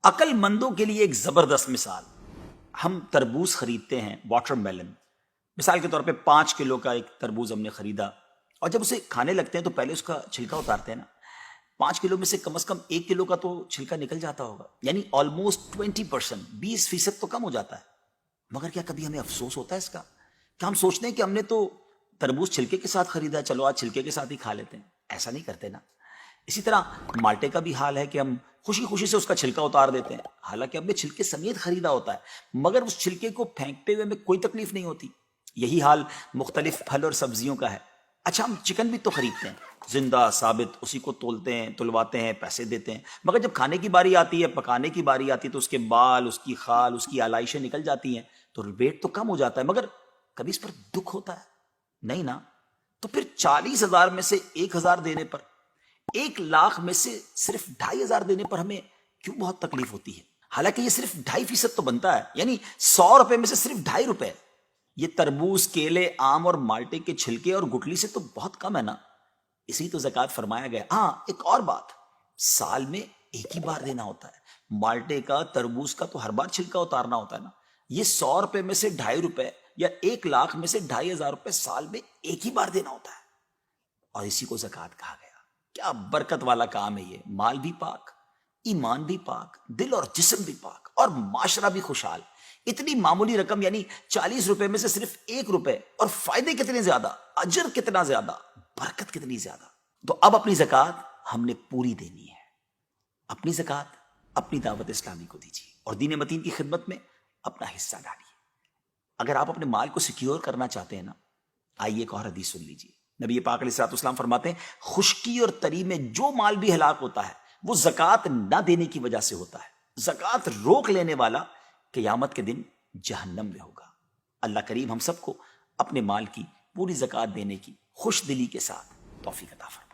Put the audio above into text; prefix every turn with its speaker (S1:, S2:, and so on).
S1: عقل مندوں کے لیے ایک زبردست مثال. ہم تربوز خریدتے ہیں، واٹر میلن. مثال کے طور پہ 5 کلو کا ایک تربوز ہم نے خریدا، اور جب اسے کھانے لگتے ہیں تو پہلے اس کا چھلکا اتارتے ہیں نا. 5 کلو میں سے کم از کم 1 کلو کا تو چھلکا نکل جاتا ہوگا، یعنی آلموسٹ 20%، 20% تو کم ہو جاتا ہے. مگر کیا کبھی ہمیں افسوس ہوتا ہے اس کا؟ کیا ہم سوچتے ہیں کہ ہم نے تو تربوز چھلکے کے ساتھ خریدا، چلو آج چھلکے کے ساتھ ہی کھا لیتے ہیں؟ ایسا نہیں کرتے نا. اسی طرح مالٹے کا بھی حال ہے کہ ہم خوشی خوشی سے اس کا چھلکا اتار دیتے ہیں، حالانکہ ہم نے چھلکے سمیت خریدا ہوتا ہے، مگر اس چھلکے کو پھینکتے ہوئے ہمیں کوئی تکلیف نہیں ہوتی. یہی حال مختلف پھل اور سبزیوں کا ہے. اچھا، ہم چکن بھی تو خریدتے ہیں، زندہ ثابت، اسی کو تولتے ہیں، تلواتے ہیں، پیسے دیتے ہیں، مگر جب کھانے کی باری آتی ہے، پکانے کی باری آتی ہے، تو اس کے بال، اس کی خال، اس کی آلائشیں نکل جاتی ہیں، تو ویٹ تو کم ہو جاتا ہے. مگر کبھی اس پر دکھ ہوتا ہے؟ نہیں نا. تو پھر 40,000 میں سے 1,000 دینے پر، 1,00,000 میں سے صرف 2,500 دینے پر ہمیں کیوں بہت تکلیف ہوتی ہے؟ حالانکہ یہ صرف 2.5% تو بنتا ہے، یعنی 100 روپے میں سے صرف 2.5 روپے. یہ تربوز، کیلے، آم اور مالٹے کے چھلکے اور گٹلی سے تو بہت کم ہے نا. اسی تو زکوٰۃ فرمایا گیا. ہاں، ایک اور بات، سال میں ایک ہی بار دینا ہوتا ہے. مالٹے کا، تربوز کا تو ہر بار چھلکا اتارنا ہوتا ہے نا. یہ 100 روپے میں سے 2.5 روپے یا 1,00,000 میں سے 2,500 روپے سال میں ایک ہی بار دینا ہوتا ہے، اور اسی کو زکوٰۃ کہا گیا. کیا برکت والا کام ہے یہ. مال بھی پاک، ایمان بھی پاک، دل اور جسم بھی پاک، اور معاشرہ بھی خوشحال. اتنی معمولی رقم، یعنی 40 روپے میں سے صرف 1 روپے، اور فائدے کتنے زیادہ، اجر کتنا زیادہ، برکت کتنی زیادہ. تو اب اپنی زکوٰۃ ہم نے پوری دینی ہے. اپنی زکوٰۃ اپنی دعوت اسلامی کو دیجیے، اور دین متین کی خدمت میں اپنا حصہ ڈالیے. اگر آپ اپنے مال کو سیکیور کرنا چاہتے ہیں نا، آئیے ایک اور حدیث سن لیجیے. نبی پاک علیہ الصلوۃ والسلام فرماتے ہیں، خشکی اور تری میں جو مال بھی ہلاک ہوتا ہے وہ زکوٰۃ نہ دینے کی وجہ سے ہوتا ہے. زکوٰۃ روک لینے والا قیامت کے دن جہنم میں ہوگا. اللہ کریم ہم سب کو اپنے مال کی پوری زکوٰۃ دینے کی خوش دلی کے ساتھ توفیق عطا فرمائے.